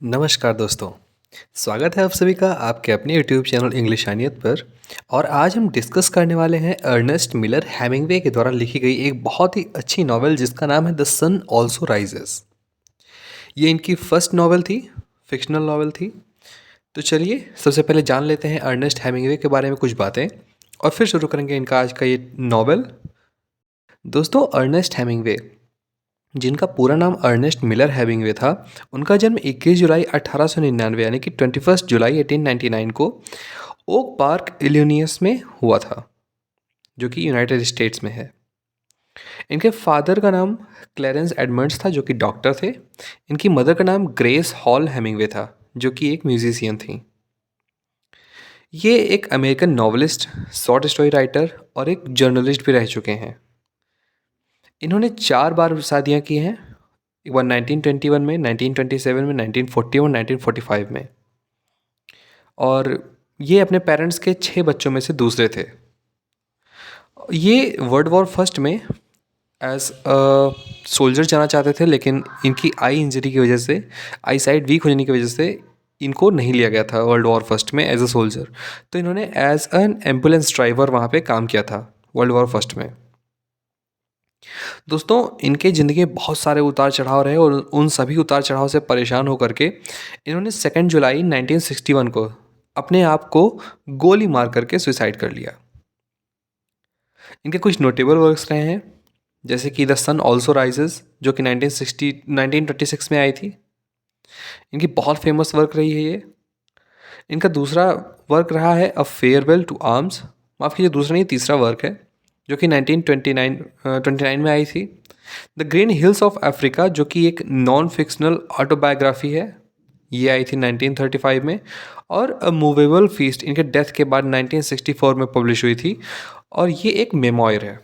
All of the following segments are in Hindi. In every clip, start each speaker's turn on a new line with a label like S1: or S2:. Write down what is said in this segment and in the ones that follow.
S1: नमस्कार दोस्तों। स्वागत है आप सभी का आपके अपने यूट्यूब चैनल इंग्लिशानियत पर। और आज हम डिस्कस करने वाले हैं अर्नेस्ट मिलर हेमिंग्वे के द्वारा लिखी गई एक बहुत ही अच्छी नॉवेल जिसका नाम है द सन ऑल्सो राइजेस। ये इनकी फर्स्ट नॉवेल थी, फिक्शनल नॉवेल थी। तो चलिए सबसे पहले जान लेते हैं अर्नेस्ट हेमिंग्वे के बारे में कुछ बातें और फिर शुरू करेंगे इनका आज का ये नॉवेल। दोस्तों, अर्नेस्ट हेमिंग्वे जिनका पूरा नाम अर्नेस्ट मिलर हेमिंग्वे था, उनका जन्म 21 जुलाई 1899 यानी कि 21 जुलाई 1899 को ओक पार्क इलिनोइस में हुआ था, जो कि यूनाइटेड स्टेट्स में है। इनके फादर का नाम क्लेरेंस एडमंड्स था, जो कि डॉक्टर थे। इनकी मदर का नाम ग्रेस हॉल हेमिंग्वे था, जो कि एक म्यूजिशियन थी। ये एक American novelist, short story writer और एक जर्नलिस्ट भी रह चुके हैं। इन्होंने 4 बार शादियाँ की हैं, एक बार 1921 में, 1927 में, 1940 और 1945 में। और ये अपने पेरेंट्स के 6 बच्चों में से दूसरे थे। ये वर्ल्ड वॉर फर्स्ट में एज अ सोल्जर जाना चाहते थे, लेकिन इनकी आई इंजरी की वजह से, आई साइड वीक होने की वजह से इनको नहीं लिया गया था वर्ल्ड वॉर फर्स्ट में एज अ सोल्जर। तो इन्होंने एज एन एम्बुलेंस ड्राइवर वहाँ पे काम किया था वर्ल्ड वॉर फर्स्ट में। दोस्तों, इनके ज़िंदगी में बहुत सारे उतार चढ़ाव रहे और उन सभी उतार चढ़ाव से परेशान होकर के इन्होंने 2 जुलाई 1961 को अपने आप को गोली मार करके सुसाइड कर लिया। इनके कुछ नोटेबल वर्क्स रहे हैं, जैसे कि द सन ऑल्सो राइजेस, जो कि 1926 में आई थी। इनकी बहुत फेमस वर्क रही है ये। इनका दूसरा वर्क रहा है अ फेयरवेल टू आर्म्स, माफ़ कीजिए दूसरा नहीं तीसरा वर्क है, जो कि 1929 में आई थी। The green hills of Africa, जो कि एक नॉन फिक्शनल ऑटोबायोग्राफी है, ये आई थी 1935 में। और अ मूवेबल फीस्ट इनके डेथ के बाद 1964 में पब्लिश हुई थी, और ये एक मेमोयर है।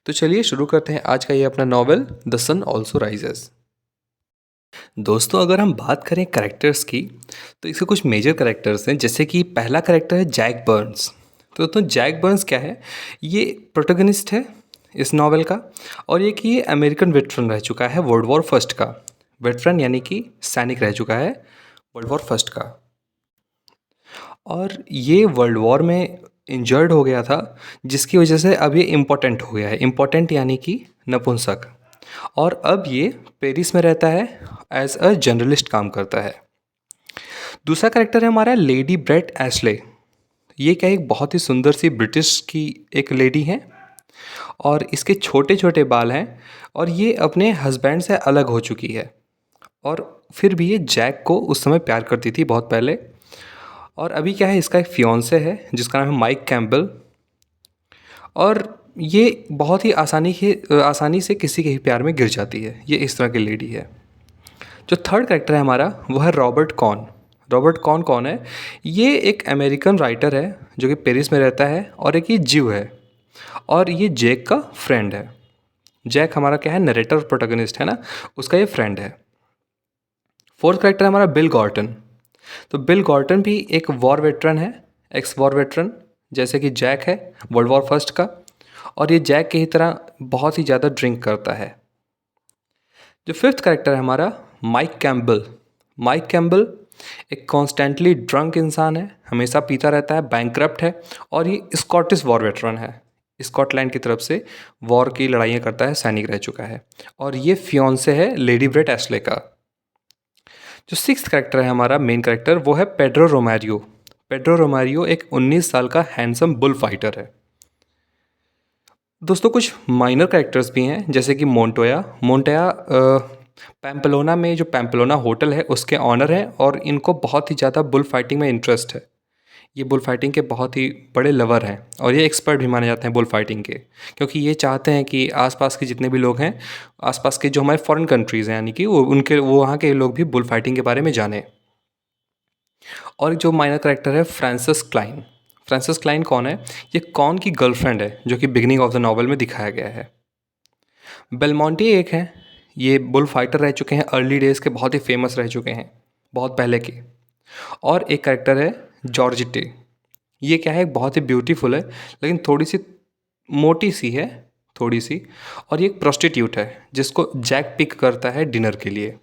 S1: तो चलिए शुरू करते हैं आज का ये अपना novel the sun also rises. दोस्तों, अगर हम बात करें कैरेक्टर्स की, तो इसके कुछ मेजर कैरेक्टर्स हैं, जैसे कि पहला कैरेक्टर है जैक बर्न्स। तो जैक बर्न्स क्या है? ये प्रोटोगनिस्ट है इस नॉवेल का, और ये कि ये अमेरिकन वेटरन रह चुका है वर्ल्ड वॉर फर्स्ट का। वेटरन यानी कि सैनिक रह चुका है वर्ल्ड वॉर फर्स्ट का, और ये वर्ल्ड वॉर में इंजर्ड हो गया था, जिसकी वजह से अब ये इम्पोर्टेंट हो गया है। इम्पोर्टेंट यानी कि नपुंसक। और अब ये पेरिस में रहता है, एज अ जर्नलिस्ट काम करता है। दूसरा कैरेक्टर है हमारा लेडी ब्रेट एशले। ये क्या, एक बहुत ही सुंदर सी ब्रिटिश की एक लेडी है, और इसके छोटे छोटे बाल हैं, और ये अपने हस्बैंड से अलग हो चुकी है। और फिर भी ये जैक को उस समय प्यार करती थी बहुत पहले। और अभी क्या है, इसका एक फियोंसे है जिसका नाम है माइक कैम्पबेल। और ये बहुत ही आसानी से किसी के भी प्यार में गिर जाती है। ये इस तरह की लेडी है। जो थर्ड कैरेक्टर है हमारा, वह है रॉबर्ट कॉन। रॉबर्ट कॉन कौन है? ये एक अमेरिकन राइटर है जो कि पेरिस में रहता है, और एक ये जीव है, और ये जैक का फ्रेंड है। जैक हमारा क्या है, नरेटर और प्रोटोगनिस्ट है ना, उसका ये फ्रेंड है। फोर्थ कैरेक्टर है हमारा बिल गॉर्टन। तो बिल गॉर्टन भी एक वॉर वेटरन है, एक्स वॉर वेटरन, जैसे कि जैक है वर्ल्ड वॉर फर्स्ट का। और ये जैक की ही तरह बहुत ही ज़्यादा ड्रिंक करता है। जो फिफ्थ कैरेक्टर है हमारा, माइक कैम्पबेल। माइक कैम्पबेल एक कॉन्स्टेंटली ड्रंक इंसान है, हमेशा पीता रहता है, बैंकरप्ट है, और ये स्कॉटिश वॉर वेटरन है। स्कॉटलैंड की तरफ से वॉर की लड़ाइयाँ करता है, सैनिक रह चुका है। और ये फियोंसे है लेडी ब्रेट एशले का। जो सिक्स्थ कैरेक्टर है हमारा, मेन कैरेक्टर, वो है पेड्रो रोमारियो। पेड्रो रोमारियो एक 19 साल का हैंडसम बुल फाइटर है। दोस्तों, कुछ माइनर कैरेक्टर्स भी हैं, जैसे कि मोंटोया। मोंटोया पैम्पलोना में जो पैम्पलोना होटल है उसके ऑनर हैं, और इनको बहुत ही ज़्यादा बुल फाइटिंग में इंटरेस्ट है। ये बुल फाइटिंग के बहुत ही बड़े लवर हैं, और ये एक्सपर्ट भी माने जाते हैं बुल फाइटिंग के, क्योंकि ये चाहते हैं कि आसपास के जितने भी लोग हैं, आसपास के जो हमारे फॉरेन कंट्रीज़ हैं, यानी कि वो वहाँ के लोग भी बुल फाइटिंग के बारे में जानें। और जो माइनर कैरेक्टर है फ्रांसिस क्लाइन। फ्रांसिस क्लाइन कौन है? ये कॉन की गर्लफ्रेंड है, जो कि बिगनिंग ऑफ द नॉवल में दिखाया गया है। बेलमोंटी एक है, ये बुल फाइटर रह चुके हैं, अर्ली डेज़ के बहुत ही फेमस रह चुके हैं, बहुत पहले के। और एक कैरेक्टर है जॉर्जिटे। ये क्या है, बहुत ही ब्यूटीफुल है, लेकिन थोड़ी सी मोटी सी है, थोड़ी सी। और ये एक प्रोस्टिट्यूट है जिसको जैक पिक करता है डिनर के लिए।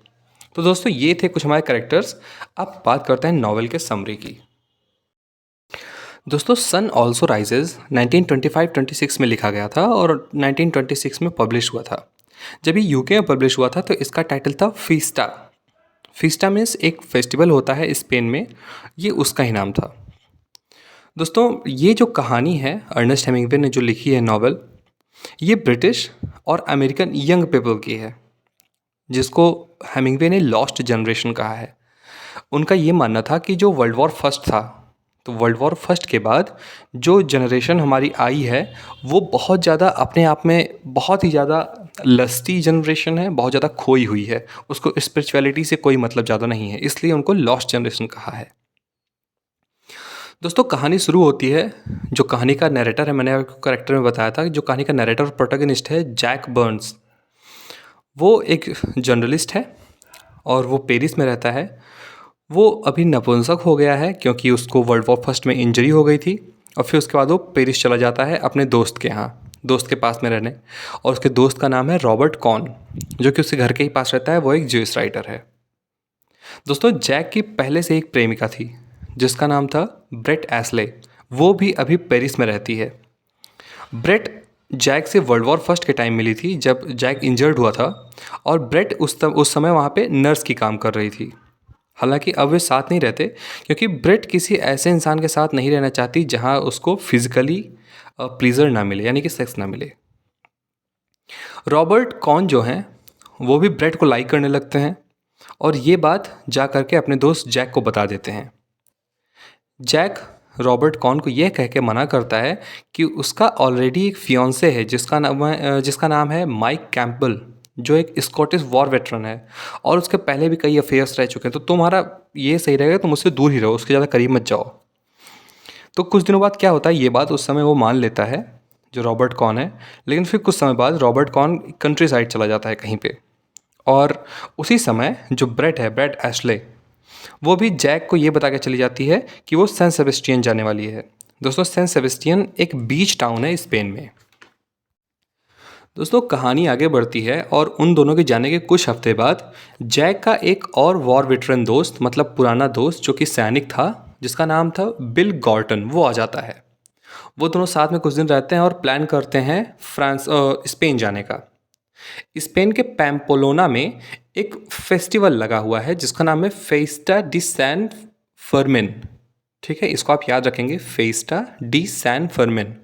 S1: तो दोस्तों ये थे कुछ हमारे कैरेक्टर्स। अब बात करते हैं नॉवेल के समरी की। दोस्तों सन ऑल्सो राइजेज 1925-26 में लिखा गया था और 1926 में पब्लिश हुआ था। जब ये यूके में पब्लिश हुआ था तो इसका टाइटल था फीस्टा। फीस्टा मीन्स एक फेस्टिवल होता है स्पेन में, ये उसका ही नाम था। दोस्तों ये जो कहानी है अर्नेस्ट हेमिंग्वे ने जो लिखी है नॉवेल, ये ब्रिटिश और अमेरिकन यंग पीपल की है, जिसको हेमिंग्वे ने लॉस्ट जनरेशन कहा है। उनका ये मानना था कि जो वर्ल्ड वॉर फर्स्ट था, तो वर्ल्ड वॉर फर्स्ट के बाद जो जनरेशन हमारी आई है वो बहुत ज़्यादा अपने आप में बहुत ही ज़्यादा लस्टी जनरेशन है, बहुत ज़्यादा खोई हुई है, उसको स्पिरिचुअलिटी से कोई मतलब ज़्यादा नहीं है, इसलिए उनको लॉस्ट जनरेशन कहा है। दोस्तों कहानी शुरू होती है, जो कहानी का नैरेटर है, मैंने आपको कैरेक्टर में बताया था, जो कहानी का नैरेटर और प्रोटैगनिस्ट है जैक बर्न्स, वो एक जर्नलिस्ट है और वो पेरिस में रहता है। वो अभी नपुंसक हो गया है क्योंकि उसको वर्ल्ड वॉर फर्स्ट में इंजरी हो गई थी, और फिर उसके बाद वो पेरिस चला जाता है अपने दोस्त के यहाँ, दोस्त के पास में रहने। और उसके दोस्त का नाम है रॉबर्ट कॉन, जो कि उसके घर के ही पास रहता है। वो एक ज्यूइश राइटर है। दोस्तों जैक की पहले से एक प्रेमिका थी जिसका नाम था ब्रेट एस्ले, वो भी अभी पेरिस में रहती है। ब्रेट जैक से वर्ल्ड वॉर फर्स्ट के टाइम मिली थी जब जैक इंजर्ड हुआ था, और ब्रेट उस समय वहाँ पे नर्स की काम कर रही थी। हालांकि अब वे साथ नहीं रहते क्योंकि ब्रेट किसी ऐसे इंसान के साथ नहीं रहना चाहती जहाँ उसको फिजिकली प्लीजर ना मिले, यानी कि सेक्स ना मिले। रॉबर्ट कॉन जो हैं वो भी ब्रेट को लाइक करने लगते हैं और ये बात जा करके अपने दोस्त जैक को बता देते हैं। जैक रॉबर्ट कॉन को यह कह के मना करता है कि उसका ऑलरेडी एक फियोंसे है जिसका नाम है माइक कैंपबेल, जो एक स्कॉटिश वॉर वेटरन है और उसके पहले भी कई अफेयर्स रह चुके हैं, तो तुम्हारा ये सही रहेगा तुम उससे दूर ही रहो, उसके ज़्यादा करीब मत जाओ। तो कुछ दिनों बाद क्या होता है, ये बात उस समय वो मान लेता है जो रॉबर्ट कॉन है, लेकिन फिर कुछ समय बाद रॉबर्ट कॉन कंट्री साइड चला जाता है कहीं पे, और उसी समय जो ब्रेट एशले, वो भी जैक को ये बता के चली जाती है कि वो सेंट सेबेस्टियन जाने वाली है। दोस्तों सेंट सेबेस्टियन एक बीच टाउन है स्पेन में। दोस्तों कहानी आगे बढ़ती है और उन दोनों के जाने के कुछ हफ्ते बाद जैक का एक और वॉर वेटरन दोस्त, मतलब पुराना दोस्त जो कि सैनिक था, जिसका नाम था बिल गॉर्टन, वो आ जाता है। वो दोनों साथ में कुछ दिन रहते हैं और प्लान करते हैं स्पेन जाने का। स्पेन के पैम्पोलोना में एक फेस्टिवल लगा हुआ है जिसका नाम है फेस्टा डी सैन फर्मिन। ठीक है, इसको आप याद रखेंगे, फेस्टा डी सैन फर्मिन।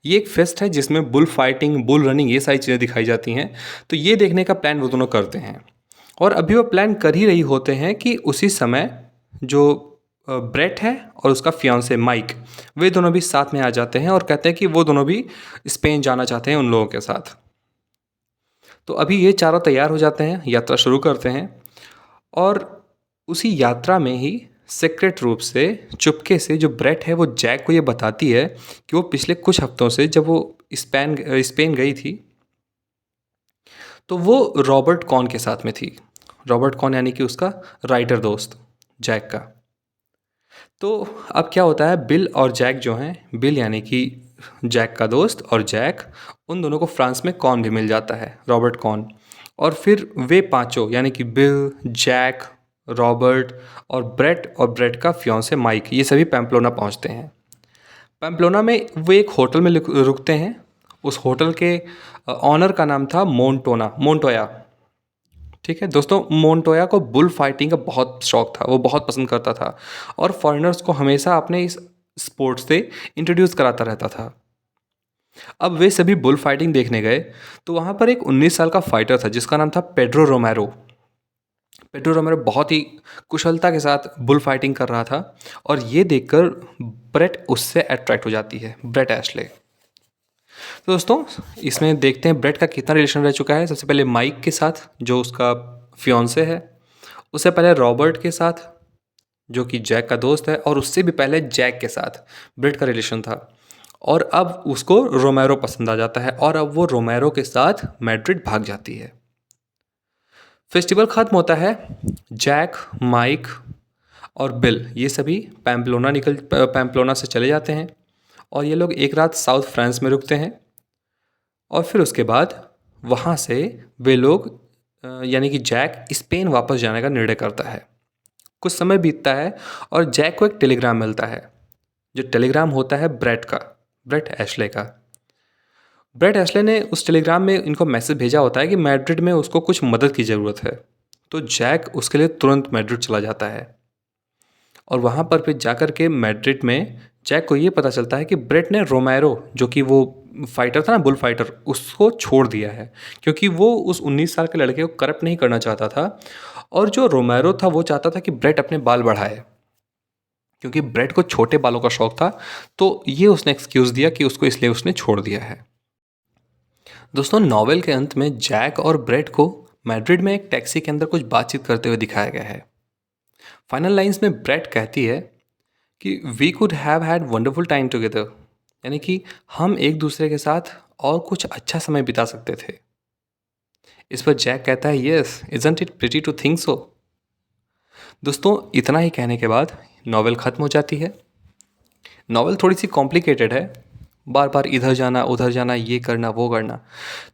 S1: ये एक फेस्ट है जिसमें बुल फाइटिंग, बुल रनिंग, ये सारी चीज़ें दिखाई जाती हैं। तो ये देखने का प्लान वो दोनों करते हैं और अभी वो प्लान कर ही रही होते हैं कि उसी समय जो ब्रेट है और उसका फियांसे माइक, वे दोनों भी साथ में आ जाते हैं और कहते हैं कि वो दोनों भी स्पेन जाना चाहते हैं उन लोगों के साथ। तो अभी ये चारों तैयार हो जाते हैं, यात्रा शुरू करते हैं, और उसी यात्रा में ही सीक्रेट रूप से, चुपके से, जो ब्रेट है वो जैक को ये बताती है कि वो पिछले कुछ हफ्तों से जब वो स्पेन गई थी तो वो रॉबर्ट कॉन के साथ में थी। रॉबर्ट कॉन यानी कि उसका राइटर दोस्त जैक का। तो अब क्या होता है, बिल और जैक जो हैं, बिल यानी कि जैक का दोस्त और जैक, उन दोनों को फ्रांस में कॉन भी मिल जाता है, रॉबर्ट कॉन। और फिर वे पांचों यानी कि बिल, जैक, रॉबर्ट और ब्रेट का फियांसे माइक, ये सभी पैम्पलोना पहुंचते हैं। पैम्पलोना में वो एक होटल में रुकते हैं। उस होटल के ऑनर का नाम था मोन्टोया। ठीक है दोस्तों, मोन्टोया को बुल फाइटिंग का बहुत शौक था, वो बहुत पसंद करता था और फॉरेनर्स को हमेशा अपने इस स्पोर्ट्स से इंट्रोड्यूस कराता रहता था। अब वे सभी बुल फाइटिंग देखने गए तो वहाँ पर एक 19 साल का फाइटर था जिसका नाम था पेड्रो रोमेरो। पेड्रो रोमेरो बहुत ही कुशलता के साथ बुल फाइटिंग कर रहा था और ये देखकर ब्रेट उससे अट्रैक्ट हो जाती है, ब्रेट एशले। तो दोस्तों इसमें देखते हैं ब्रेट का कितना रिलेशन रह चुका है। सबसे पहले माइक के साथ जो उसका फियोंसे है, उससे पहले रॉबर्ट के साथ जो कि जैक का दोस्त है, और उससे भी पहले जैक के साथ ब्रेट का रिलेशन था, और अब उसको रोमेरो पसंद आ जाता है और अब वो रोमेरो के साथ मैड्रिड भाग जाती है। फेस्टिवल ख़त्म होता है, जैक, माइक और बिल ये सभी पैम्पलोना से चले जाते हैं और ये लोग एक रात साउथ फ्रांस में रुकते हैं और फिर उसके बाद वहाँ से वे लोग यानी कि जैक स्पेन वापस जाने का निर्णय करता है। कुछ समय बीतता है और जैक को एक टेलीग्राम मिलता है। जो टेलीग्राम होता है ब्रेट एशले का। ब्रेट एशले ने उस टेलीग्राम में इनको मैसेज भेजा होता है कि मैड्रिड में उसको कुछ मदद की ज़रूरत है। तो जैक उसके लिए तुरंत मैड्रिड चला जाता है और वहाँ पर फिर जाकर के मैड्रिड में जैक को ये पता चलता है कि ब्रेट ने रोमेरो, जो कि वो फाइटर था ना, बुल फाइटर, उसको छोड़ दिया है क्योंकि वो उस 19 साल के लड़के को करप्ट नहीं करना चाहता था। और जो रोमेरो था वो चाहता था कि ब्रेट अपने बाल बढ़ाए क्योंकि ब्रेट को छोटे बालों का शौक था। तो ये उसने एक्सक्यूज़ दिया कि उसको इसलिए उसने छोड़ दिया है। दोस्तों, नॉवेल के अंत में जैक और ब्रेट को मैड्रिड में एक टैक्सी के अंदर कुछ बातचीत करते हुए दिखाया गया है। फाइनल लाइंस में ब्रेट कहती है कि we could have had wonderful time together, यानी कि हम एक दूसरे के साथ और कुछ अच्छा समय बिता सकते थे। इस पर जैक कहता है yes, isn't it pretty to think so. दोस्तों, इतना ही कहने के बाद नॉवेल ख़त्म हो जाती है। नॉवेल थोड़ी सी कॉम्प्लिकेटेड है, बार बार इधर जाना उधर जाना, ये करना वो करना।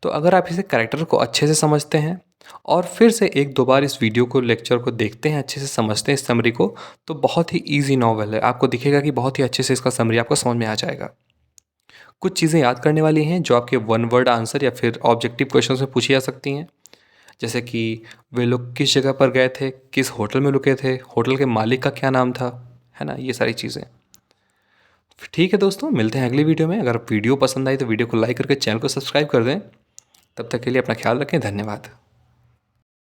S1: तो अगर आप इसे कैरेक्टर को अच्छे से समझते हैं और फिर से एक दो बार इस वीडियो को, लेक्चर को देखते हैं, अच्छे से समझते हैं इस समरी को, तो बहुत ही ईजी नॉवेल है। आपको दिखेगा कि बहुत ही अच्छे से इसका समरी आपको समझ में आ जाएगा। कुछ चीज़ें याद करने वाली हैं जो आपके वन वर्ड आंसर या फिर ऑब्जेक्टिव क्वेश्चन में पूछी जा सकती हैं, जैसे कि वे लोग किस जगह पर गए थे, किस होटल में रुके थे, होटल के मालिक का क्या नाम था, है ना, ये सारी चीज़ें। ठीक है दोस्तों, मिलते हैं अगली वीडियो में। अगर वीडियो पसंद आई तो वीडियो को लाइक करके चैनल को सब्सक्राइब कर दें। तब तक के लिए अपना ख्याल रखें। धन्यवाद।